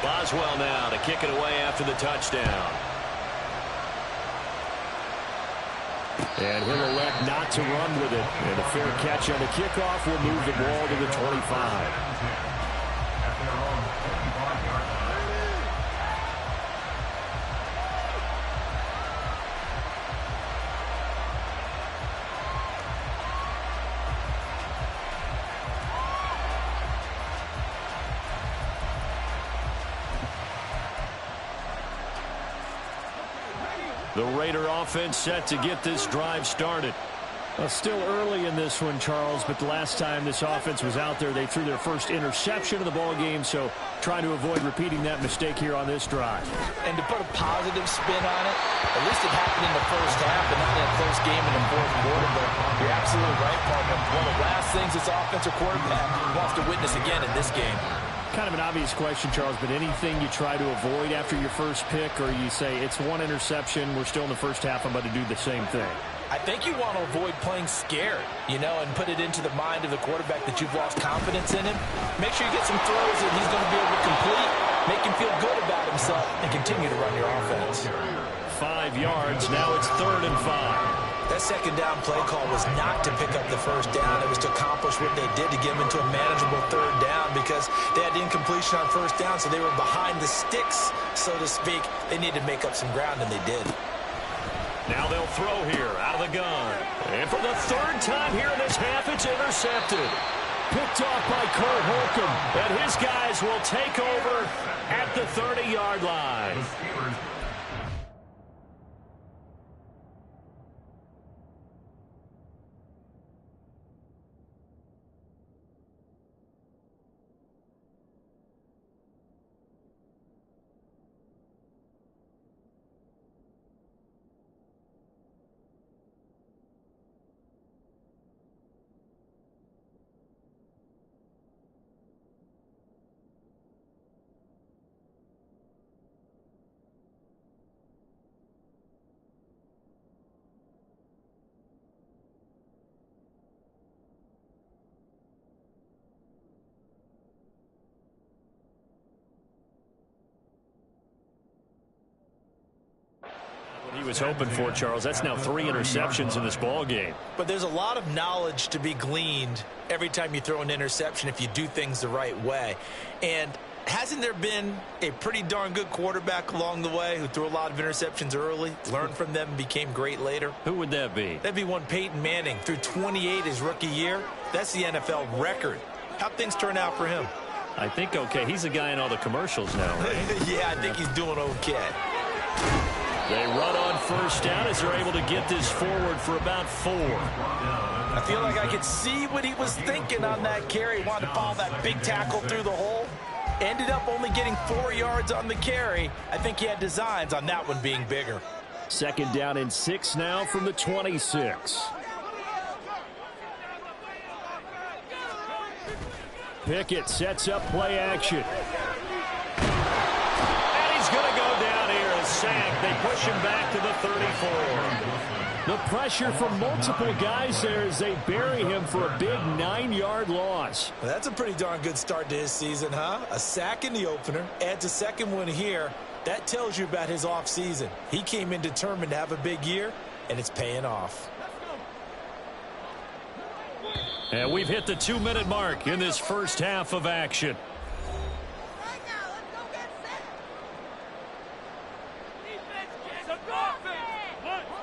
Boswell now to kick it away after the touchdown. And he'll elect not to run with it. And a fair catch on the kickoff will move the ball to the 25. The Raider offense set to get this drive started. Still early in this one, Charles, but the last time this offense was out there, they threw their first interception of the ball game, so trying to avoid repeating that mistake here on this drive. And to put a positive spin on it, at least it happened in the first half and not in a close game in the fourth quarter, but you're absolutely right, partner. One of the last things this offensive quarterback wants to witness again in this game. Kind of an obvious question, Charles, but anything you try to avoid after your first pick, or you say it's one interception, we're still in the first half, I'm about to do the same thing? I think you want to avoid playing scared, and put it into the mind of the quarterback that you've lost confidence in him. Make sure you get some throws that he's going to be able to complete, make him feel good about himself, and continue to run your offense. 5 yards, now it's 3rd and 5. That second down play call was not to pick up the first down. It was to accomplish what they did to get them into a manageable 3rd down because they had incompletion on first down, so they were behind the sticks, so to speak. They needed to make up some ground, and they did. Now they'll throw here out of the gun. And for the 3rd time here in this half, it's intercepted. Picked off by Cole Holcomb, and his guys will take over at the 30-yard line. He was hoping for, Charles. That's now 3 interceptions in this ball game. But there's a lot of knowledge to be gleaned every time you throw an interception if you do things the right way. And hasn't there been a pretty darn good quarterback along the way who threw a lot of interceptions early, learned from them, and became great later? Who would that be? That'd be one Peyton Manning. Threw 28 his rookie year. That's the NFL record. How'd things turn out for him? I think okay. He's the guy in all the commercials now, right? Yeah, I think he's doing okay. They run on first down as they're able to get this forward for about 4. I feel like I could see what he was thinking on that carry. Wanted to follow that big tackle through the hole. Ended up only getting 4 yards on the carry. I think he had designs on that one being bigger. 2nd down and 6 now from the 26. Pickett sets up play action. Going to go down here and sack. They push him back to the 34. The pressure from multiple guys there as they bury him for a big 9-yard loss. Well, that's a pretty darn good start to his season, huh? A sack in the opener, adds a second one here. That tells you about his offseason. He came in determined to have a big year, and it's paying off. And we've hit the 2-minute mark in this first half of action.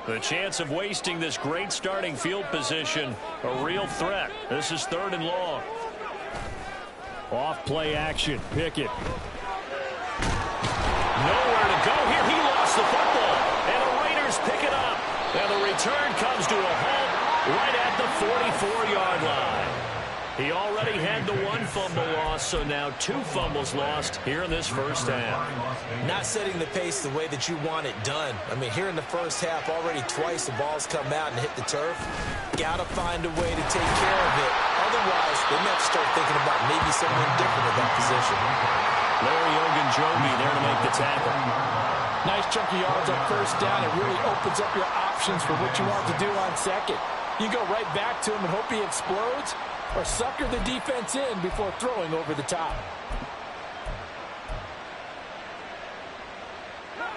The chance of wasting this great starting field position, a real threat. This is 3rd and long. Off play action, Pickett. Nowhere to go here. He lost the football, and the Raiders pick it up. And the return comes to a halt right at the 44-yard line. He already had the 1 fumble loss, so now 2 fumbles lost here in this first half. Not setting the pace the way that you want it done. I mean, here in the first half, already twice the ball's come out and hit the turf. Got to find a way to take care of it. Otherwise, they may have to start thinking about maybe someone different at that position. Larry Ogunjobi there to make the tackle. Nice chunky yards on first down. It really opens up your options for what you want to do on second. You go right back to him and hope he explodes, or sucker the defense in before throwing over the top.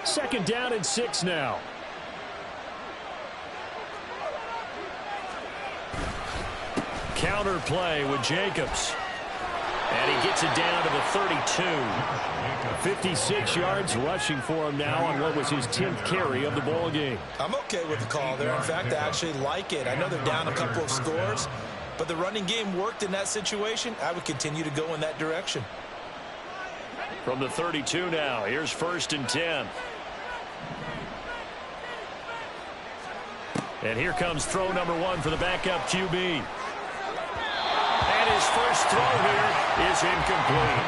Second down and 6 now. Counter play with Jacobs. And he gets it down to the 32. 56 yards rushing for him now on what was his 10th carry of the ball game. I'm okay with the call there. In fact, I actually like it. I know they're down a couple of scores, but the running game worked in that situation. I would continue to go in that direction. From the 32 now, here's 1st and 10. And here comes throw number 1 for the backup QB. And his first throw here is incomplete.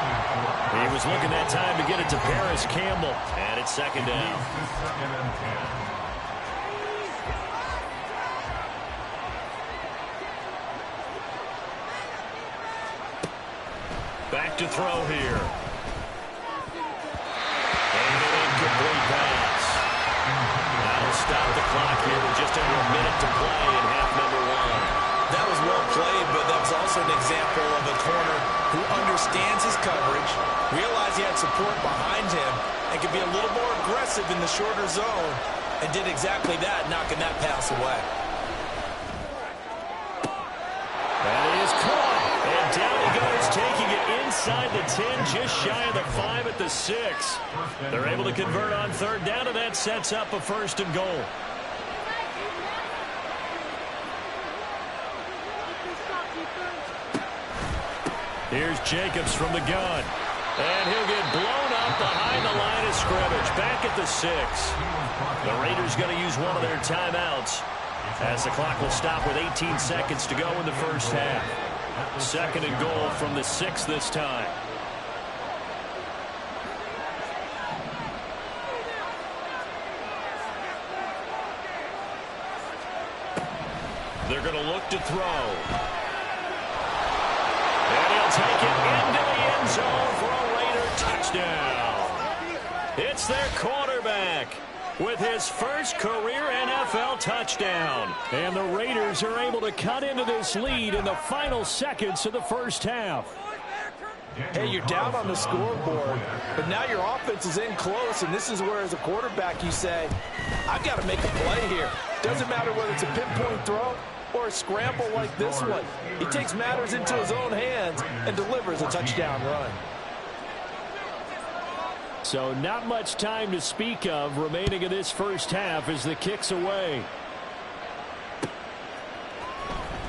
He was looking that time to get it to Paris Campbell. And it's 2nd down. Back to throw here. And an incomplete pass. That'll stop the clock here with just under a minute to play in half number 1. That was well played, but that was also an example of a corner who understands his coverage, realized he had support behind him, and could be a little more aggressive in the shorter zone, and did exactly that, knocking that pass away. That is caught, and down he goes, taking it inside the 10, just shy of the 5 at the 6. They're able to convert on 3rd down, and that sets up a 1st and goal. Here's Jacobs from the gun. And he'll get blown up behind the line of scrimmage. Back at the 6. The Raiders going to use one of their timeouts as the clock will stop with 18 seconds to go in the first half. 2nd and goal from the 6 this time. They're going to look to throw. Take it into the end zone for a Raider touchdown. It's their quarterback with his first career NFL touchdown. And the Raiders are able to cut into this lead in the final seconds of the first half. Hey, you're down on the scoreboard, but now your offense is in close, and this is where, as a quarterback, you say, I've got to make a play here. Doesn't matter whether it's a pinpoint throw or a scramble like this one. He takes matters into his own hands and delivers a touchdown run. So not much time to speak of remaining in this first half as the kick's away.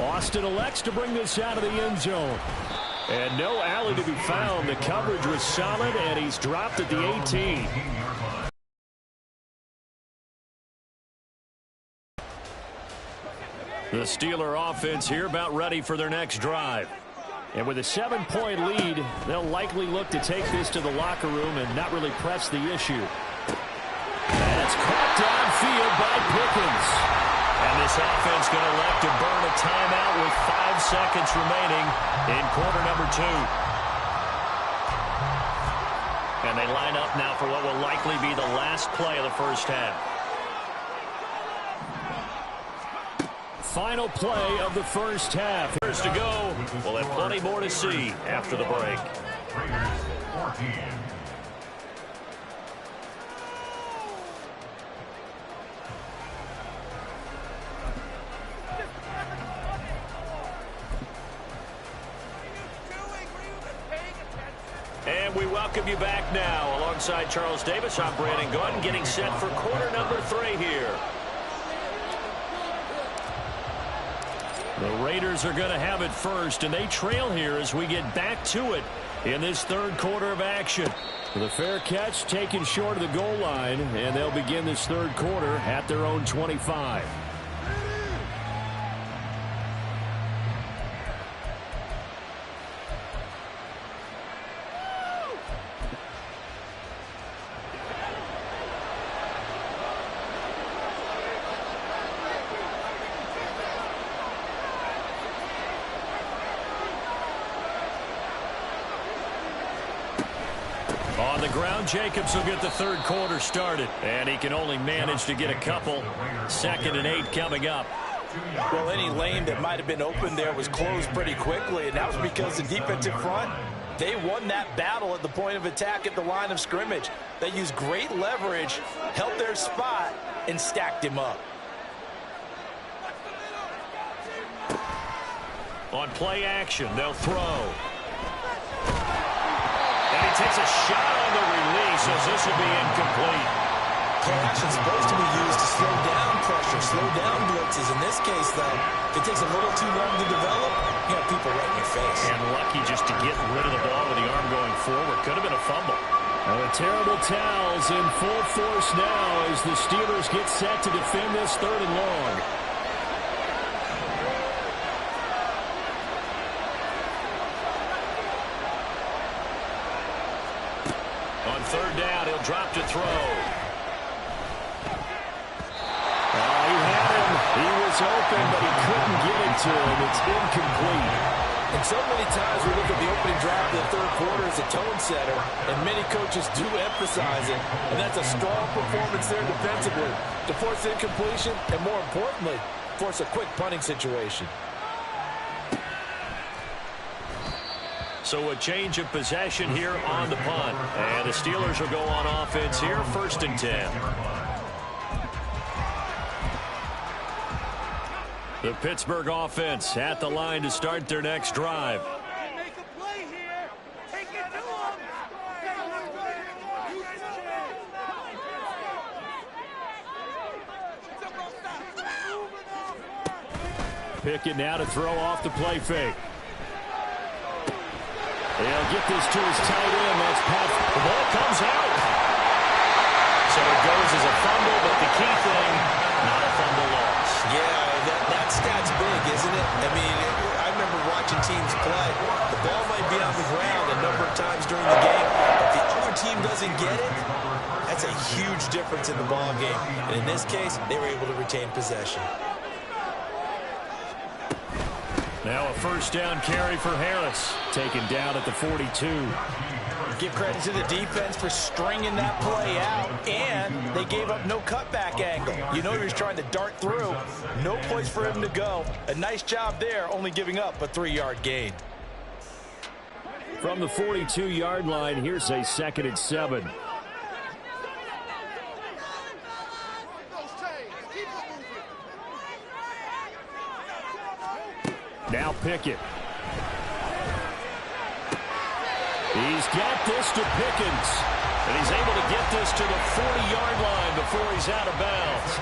Austin elects to bring this out of the end zone. And no alley to be found. The coverage was solid, and he's dropped at the 18. The Steeler offense here about ready for their next drive. And with a 7-point lead, they'll likely look to take this to the locker room and not really press the issue. And it's caught downfield by Pickens. And this offense going to elect to burn a timeout with 5 seconds remaining in quarter number 2. And they line up now for what will likely be the last play of the first half. Final play of the first half. Here's to go. We'll have plenty more to see after the break. And we welcome you back now. Alongside Charles Davis, I'm Brandon Gordon, getting set for quarter number 3 here. The Raiders are going to have it first, and they trail here as we get back to it in this third quarter of action. The fair catch taken short of the goal line, and they'll begin this third quarter at their own 25. On the ground, Jacobs will get the third quarter started, and he can only manage to get a couple. 2nd and 8 coming up. Well, any lane that might have been open there was closed pretty quickly, and that was because the defensive front They won that battle at the point of attack at the line of scrimmage. They used great leverage, held their spot, and stacked him up. On play action, they'll throw. And he takes a shot on the release as this will be incomplete. Play action is supposed to be used to slow down pressure, slow down blitzes. In this case, though, if it takes a little too long to develop, you have people right in your face. And lucky just to get rid of the ball with the arm going forward. Could have been a fumble. Well, the terrible towels in full force now as the Steelers get set to defend this 3rd and long. On 3rd down, he'll drop to throw. He had him. He was open, but he couldn't get it to him. It's incomplete. And so many times we look at the opening drive of the 3rd quarter as a tone setter, and many coaches do emphasize it, and that's a strong performance there defensively to force incompletion and, more importantly, force a quick punting situation. So a change of possession here on the punt. And the Steelers will go on offense here, 1st and 10. The Pittsburgh offense at the line to start their next drive. Make a play here. Take it to him. Pickett now to throw off the play fake. He'll get this to his tight end. That's Pat. The ball comes out. So it goes as a fumble, but the key thing, not a fumble loss. Yeah, that stat's big, isn't it? I mean, I remember watching teams play. The ball might be on the ground a number of times during the game. If the other team doesn't get it, that's a huge difference in the ball game. And in this case, they were able to retain possession. Now a 1st down carry for Harris. Taken down at the 42. Give credit to the defense for stringing that play out, and they gave up no cutback angle. You know he was trying to dart through. No place for him to go. A nice job there, only giving up a 3-yard gain. From the 42-yard line, here's a 2nd and 7. Now Pickett. He's got this to Pickens. And he's able to get this to the 40-yard line before he's out of bounds.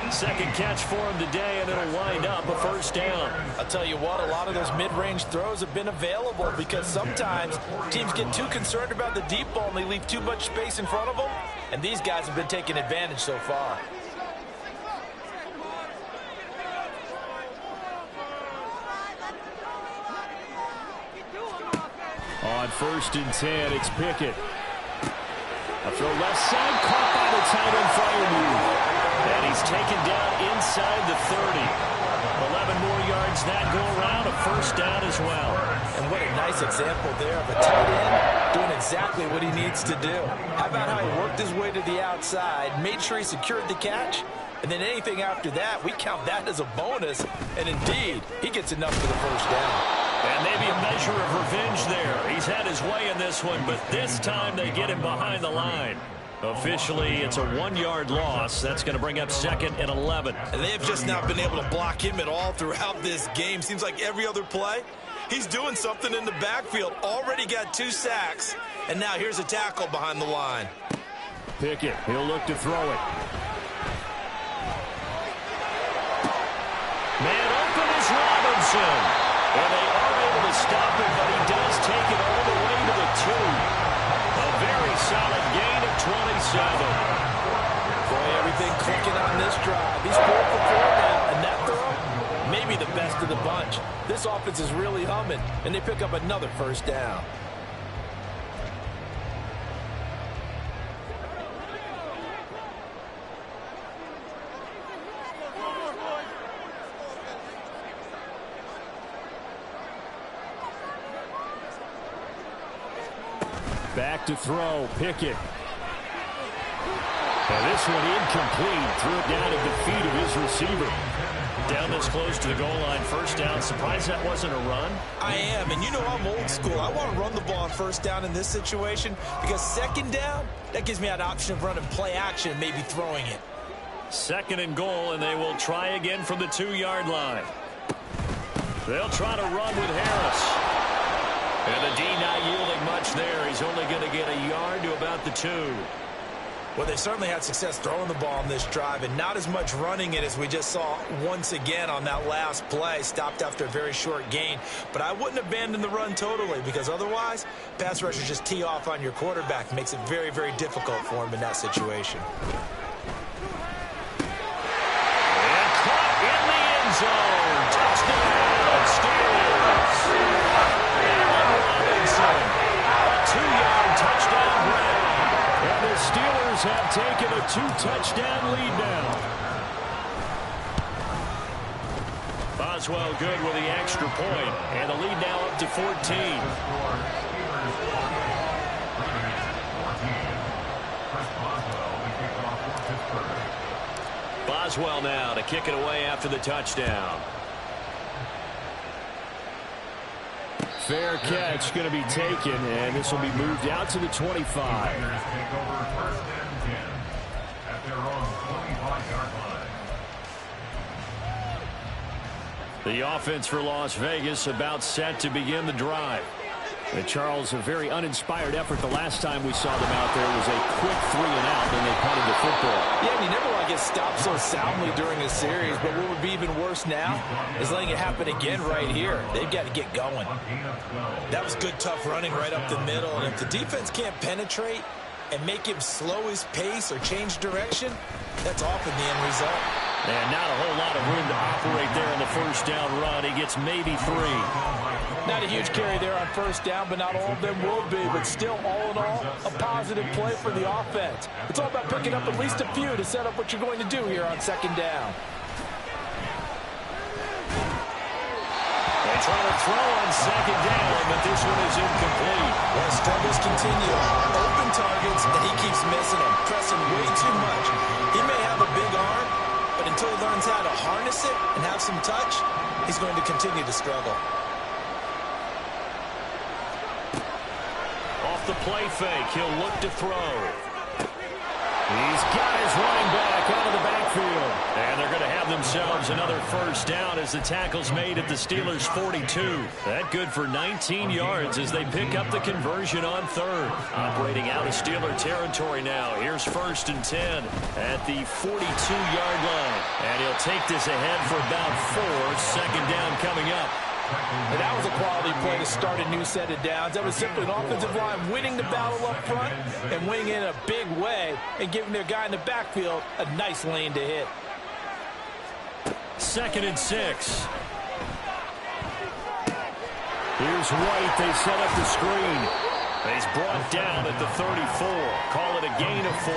2nd catch for him today, and it'll wind up a 1st down. I'll tell you what, a lot of those mid-range throws have been available because sometimes teams get too concerned about the deep ball and they leave too much space in front of them. And these guys have been taking advantage so far. On 1st and 10, it's Pickett. A throw left side, caught by the tight end Freiermuth. And he's taken down inside the 30. 11 more yards that go around, a 1st down as well. And what a nice example there of a tight end doing exactly what he needs to do. How about how he worked his way to the outside, made sure he secured the catch, and then anything after that, we count that as a bonus. And indeed, he gets enough for the 1st down. And maybe a measure of revenge there. He's had his way in this one, but this time they get him behind the line. Officially, it's a 1-yard loss. That's going to bring up 2nd and 11. And they have just not been able to block him at all throughout this game. Seems like every other play, he's doing something in the backfield. Already got 2 sacks, and now here's a tackle behind the line. Pickett, he'll look to throw it. Man open is Robinson. And they are able to stop him, but he does take it all the way to the 2. A very solid gain of 27. Boy, everything clicking on this drive. He's 4 for 4 now, and that throw, maybe the best of the bunch. This offense is really humming, and they pick up another 1st down. Back to throw, Pickett. And this one incomplete. Threw it down at the feet of his receiver. Down this close to the goal line, first down. Surprised that wasn't a run? I am, and you know I'm old school. I want to run the ball on first down in this situation because second down, that gives me that option of running play action and maybe throwing it. Second and goal, and they will try again from the 2-yard line. They'll try to run with Harris. And the D not yielding much there. He's only going to get a yard to about the 2. Well, they certainly had success throwing the ball on this drive and not as much running it as we just saw once again on that last play. Stopped after a very short gain. But I wouldn't abandon the run totally because otherwise, pass rushers just tee off on your quarterback. Makes it very, very difficult for him in that situation. And caught in the end zone. Touchdown, Steelers. Allen Robinson, a 2-yard touchdown grab. And the Steelers have taken a 2-touchdown lead now. Boswell good with the extra point, and the lead now up to 14. Boswell now to kick it away after the touchdown. Fair catch going to be taken, and this will be moved out to the 25. The offense for Las Vegas about set to begin the drive. And Charles, a very uninspired effort the last time we saw them out there was a quick 3-and-out, and they punted the football. Yeah, and you never want to get stopped so soundly during a series, but what would be even worse now is letting it happen again right here. They've got to get going. That was good, tough running right up the middle, and if the defense can't penetrate and make him slow his pace or change direction, that's often the end result. And not a whole lot of room to operate there on the first down run. He gets maybe 3. Not a huge carry there on first down, but not all of them will be. But still, all in all, a positive play for the offense. It's all about picking up at least a few to set up what you're going to do here on second down. They try to throw on second down, but this one is incomplete. Well, struggles continue. Open targets, and he keeps missing them, pressing way too much. He may have a big arm, but until he learns how to harness it and have some touch, he's going to continue to struggle. Off the play fake, he'll look to throw. He's got his running back out of the backfield. And they're going to have themselves another first down as the tackle's made at the Steelers' 42. That good for 19 yards as they pick up the conversion on third. Operating out of Steeler territory now. Here's first and 10 at the 42-yard line. And he'll take this ahead for about 4. Second down coming up. And that was a quality play to start a new set of downs. That was simply an offensive line winning the battle up front and winning in a big way and giving their guy in the backfield a nice lane to hit. Second and 6. Here's White. They set up the screen. He's brought down at the 34. Call it a gain of 4.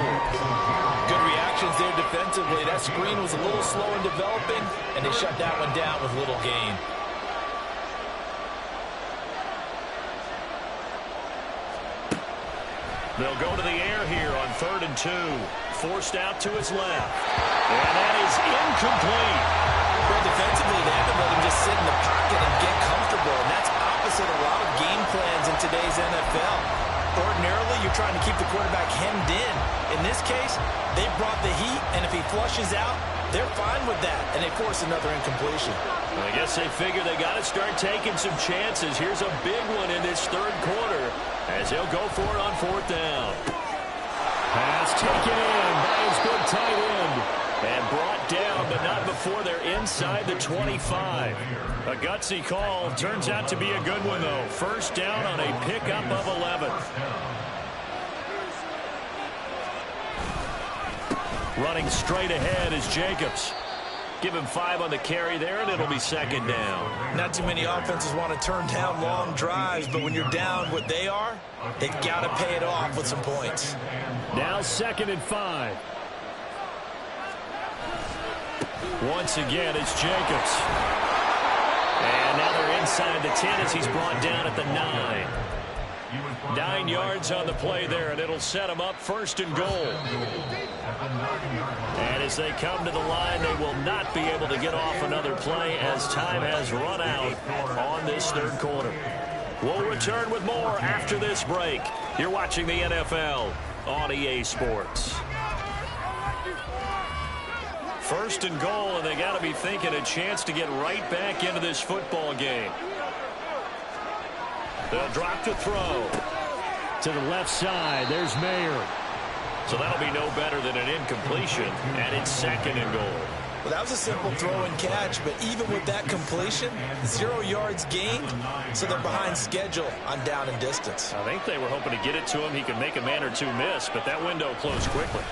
Good reactions there defensively. That screen was a little slow in developing, and they shut that one down with little gain. They'll go to the air here on 3rd and 2. Forced out to his left. And that is incomplete. Well, defensively, they haven't let him just sit in the pocket and get comfortable, and that's opposite a lot of game plans in today's NFL. Ordinarily, you're trying to keep the quarterback hemmed in. In this case, they brought the heat, and if he flushes out, they're fine with that, and they force another incompletion. I guess they figure they got to start taking some chances. Here's a big one in this third quarter as he'll go for it on 4th down. Pass taken in by his big tight end. And brought down, but not before they're inside the 25. A gutsy call. Turns out to be a good one, though. First down on a pickup of 11. Running straight ahead is Jacobs. Give him 5 on the carry there, and it'll be second down. Not too many offenses want to turn down long drives, but when you're down what they are, they've got to pay it off with some points. Now 2nd and 5. Once again, it's Jacobs. And now they're inside the 10 as he's brought down at the 9. 9 yards on the play there, and it'll set them up 1st and goal. And as they come to the line, they will not be able to get off another play as time has run out on this 3rd quarter. We'll return with more after this break. You're watching the NFL on EA Sports. 1st and goal, and they got to be thinking a chance to get right back into this football game. They'll drop to throw. To the left side, there's Mayer. So that'll be no better than an incompletion, and it's 2nd and goal. Well, that was a simple throw and catch, but even with that completion, 0 yards gained, so they're behind schedule on down and distance. I think they were hoping to get it to him. He could make a man or two miss, but that window closed quickly.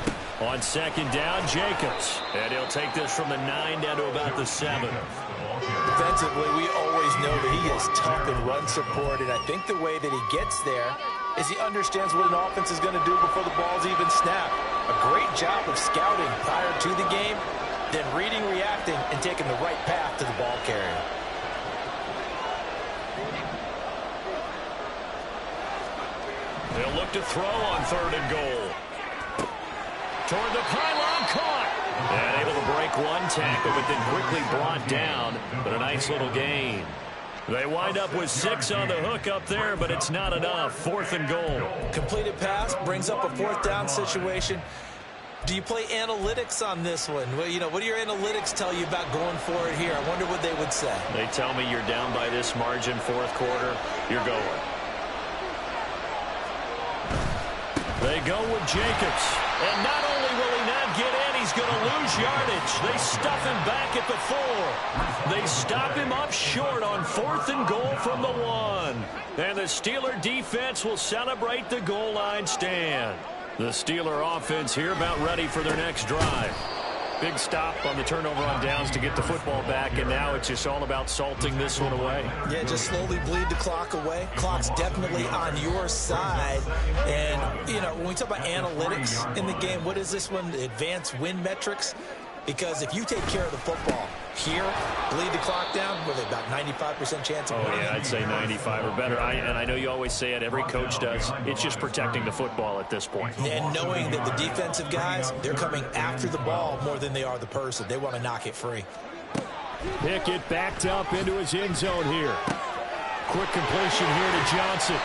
On 2nd down, Jacobs. And he'll take this from the 9 down to about the 7. Defensively, we always know that he is tough in run support, and I think the way that he gets there is he understands what an offense is going to do before the ball's even snapped. A great job of scouting prior to the game, then reading, reacting, and taking the right path to the ball carrier. They'll look to throw on 3rd and goal. Toward the pylon, caught. And able to break one tackle, but then quickly brought down. But a nice little gain. They wind up with 6 on the hook up there, but it's not enough. 4th and goal. Completed pass brings up a 4th down situation. Do you play analytics on this one? Well, you know, what do your analytics tell you about going for it here? I wonder what they would say. They tell me you're down by this margin, 4th quarter, you're going. They go with Jacobs. And not only will he not get in, he's going to lose yardage. They stuff him back at the 4. They stop him up short on 4th and goal from the 1. And the Steeler defense will celebrate the goal line stand. The Steeler offense here about ready for their next drive. Big stop on the turnover on downs to get the football back, and now it's just all about salting this one away. Yeah, just slowly bleed the clock away. Clock's definitely on your side. And, you know, when we talk about analytics in the game, what is this one? Advanced win metrics? Because if you take care of the football here, bleed the clock down, with about 95% chance of winning. Oh, yeah, I'd say 95 or better. And I know you always say it, every coach does. It's just protecting the football at this point. And knowing that the defensive guys, they're coming after the ball more than they are the person. They want to knock it free. Pickett backed up into his end zone here. Quick completion here to Johnson.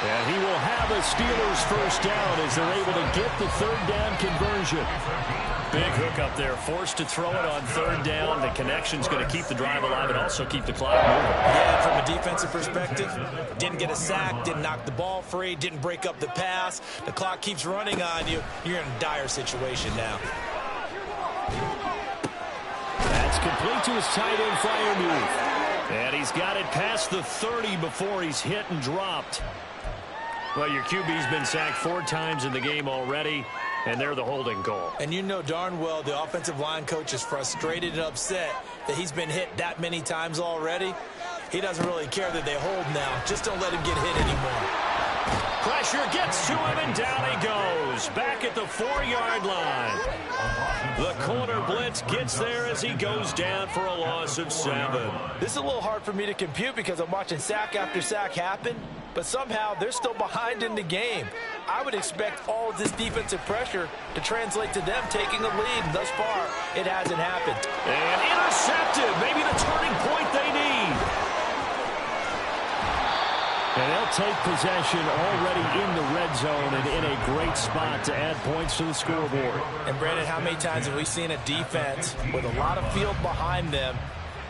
And he will have a Steelers 1st down as they're able to get the 3rd down conversion. Big hook up there, forced to throw it on 3rd down. The connection's going to keep the drive alive and also keep the clock moving. Yeah, from a defensive perspective, didn't get a sack, didn't knock the ball free, didn't break up the pass. The clock keeps running on you. You're in a dire situation now. That's complete to his tight end Freiermuth. And he's got it past the 30 before he's hit and dropped. Well, your QB's been sacked 4 times in the game already, and they're the holding call. And you know darn well the offensive line coach is frustrated and upset that he's been hit that many times already. He doesn't really care that they hold now. Just don't let him get hit anymore. Pressure gets to him, and down he goes. Back at the 4-yard line. The corner blitz gets there as he goes down for a loss of 7. This is a little hard for me to compute because I'm watching sack after sack happen, but somehow they're still behind in the game. I would expect all of this defensive pressure to translate to them taking a lead. Thus far, it hasn't happened. And intercepted. Maybe the turning point they need. And they'll take possession already in the red zone and in a great spot to add points to the scoreboard. And, Brandon, how many times have we seen a defense with a lot of field behind them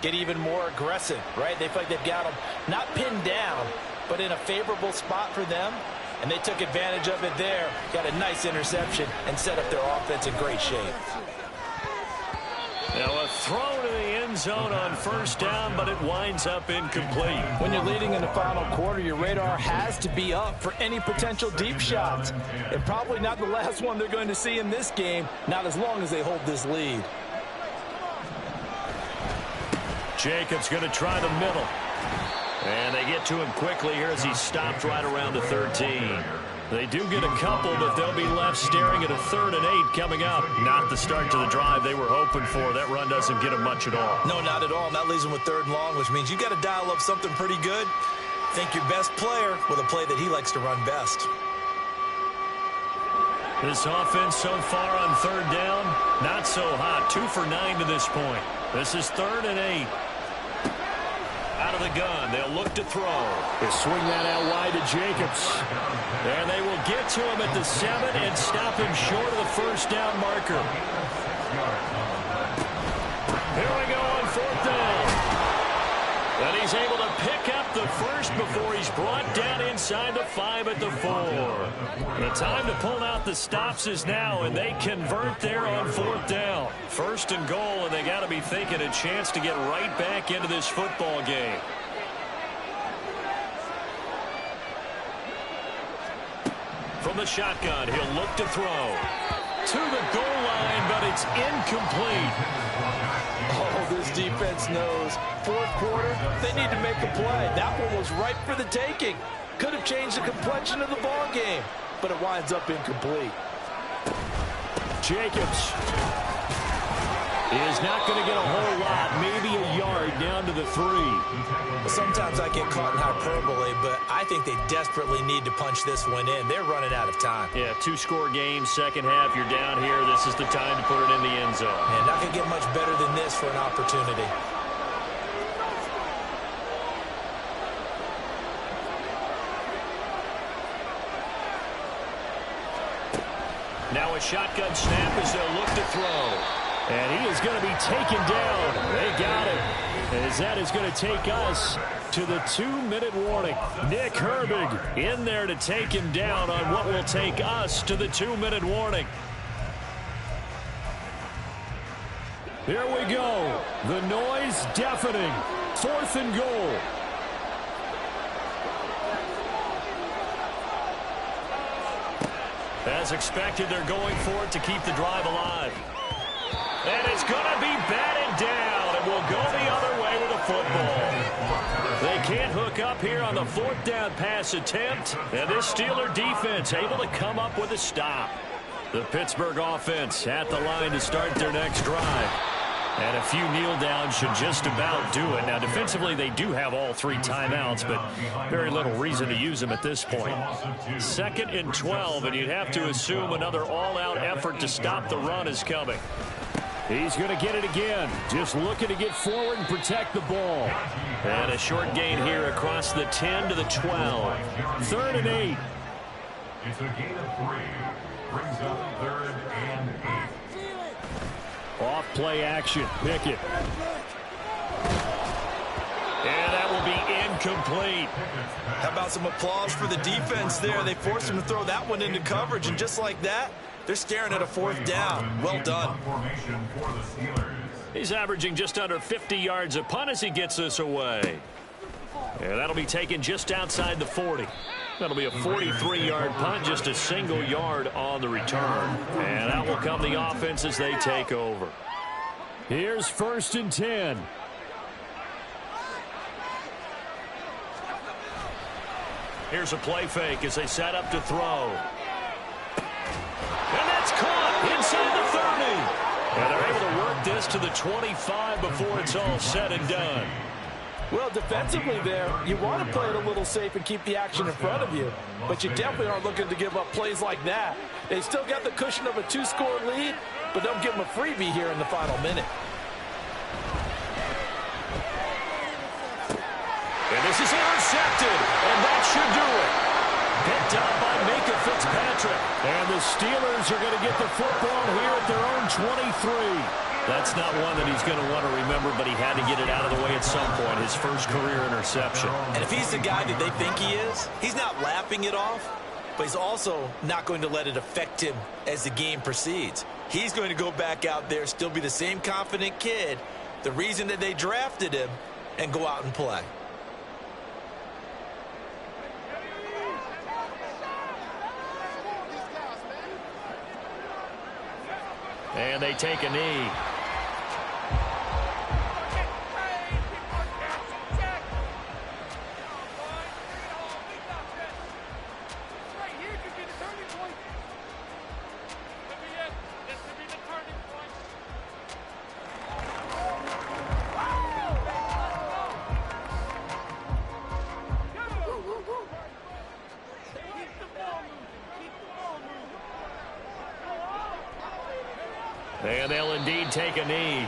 get even more aggressive, right? They feel like they've got them not pinned down, but in a favorable spot for them, and they took advantage of it there, got a nice interception, and set up their offense in great shape. Now a throw to the end zone on 1st down, but it winds up incomplete. When you're leading in the final quarter, your radar has to be up for any potential deep shots. And probably not the last one they're going to see in this game, not as long as they hold this lead. Jacobs going to try the middle. And they get to him quickly here as he stopped right around the 13. They do get a couple, but they'll be left staring at a 3rd and 8 coming up. Not the start to the drive they were hoping for. That run doesn't get them much at all. No, not at all. And that leaves them with 3rd and long, which means you got to dial up something pretty good. Think your best player with a play that he likes to run best. This offense so far on third down, not so hot. 2 for 9 to this point. This is 3rd and 8. Out of the gun, they'll look to throw. They swing that out wide to Jacobs. And they will get to him at the 7 and stop him short of the first down marker. Here we go on 4th down. And he's able to pick up the first before he's brought down inside the 5 at the 4. The time to pull out the stops is now, and they convert there on 4th down. 1st and goal, and they got to be thinking a chance to get right back into this football game. From the shotgun, he'll look to throw. To the goal line, but it's incomplete. Oh, this defense knows. 4th quarter, they need to make a play. That one was ripe for the taking. Could have changed the complexion of the ball game, but it winds up incomplete. Jacobs is not going to get a whole lot, maybe a yard down to the 3. Well, sometimes I get caught in hyperbole, but I think they desperately need to punch this one in. They're running out of time. Yeah, 2-score game, second half, you're down here. This is the time to put it in the end zone. And not going to get much better than this for an opportunity. Now a shotgun snap as they'll look to throw. And he is going to be taken down. They got him. As that is going to take us to the 2-minute warning. Nick Herbig in there to take him down on what will take us to the 2-minute warning. Here we go. The noise deafening. 4th and goal. As expected, they're going for it to keep the drive alive. And it's going to be batted down, and will go the other way with the football. They can't hook up here on the 4th down pass attempt, and this Steeler defense able to come up with a stop. The Pittsburgh offense at the line to start their next drive. And a few kneel downs should just about do it. Now, defensively, they do have all 3 timeouts, but very little reason to use them at this point. 2nd and 12, and you'd have to assume another all-out effort to stop the run is coming. He's going to get it again. Just looking to get forward and protect the ball. And a short gain here across the 10 to the 12. 3rd and 8. It's a gain of 3. Brings up 3rd and 8. Off play action. Pickett. And that will be incomplete. How about some applause for the defense there? They forced him to throw that one into coverage, and just like that, they're staring at a 4th down. Well done. He's averaging just under 50 yards a punt as he gets this away. And that'll be taken just outside the 40. That'll be a 43-yard punt, just a single yard on the return. And that will come the offense as they take over. Here's 1st and 10. Here's a play fake as they set up to throw. And that's caught inside the 30. And they're able to work this to the 25 before it's all said and done. Well, defensively there, you want to play it a little safe and keep the action in front of you. But you definitely aren't looking to give up plays like that. They still got the cushion of a 2-score lead, but don't give them a freebie here in the final minute. And this is intercepted, and that should do it. Picked up by Micah Fitzpatrick. And the Steelers are going to get the football here at their own 23. That's not one that he's going to want to remember, but he had to get it out of the way at some point, his first career interception. And if he's the guy that they think he is, he's not laughing it off, but he's also not going to let it affect him as the game proceeds. He's going to go back out there, still be the same confident kid, the reason that they drafted him, and go out and play. And they take a knee. And they'll indeed take a knee.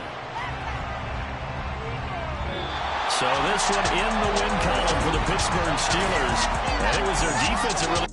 So this one in the win column for the Pittsburgh Steelers. And it was their defense that really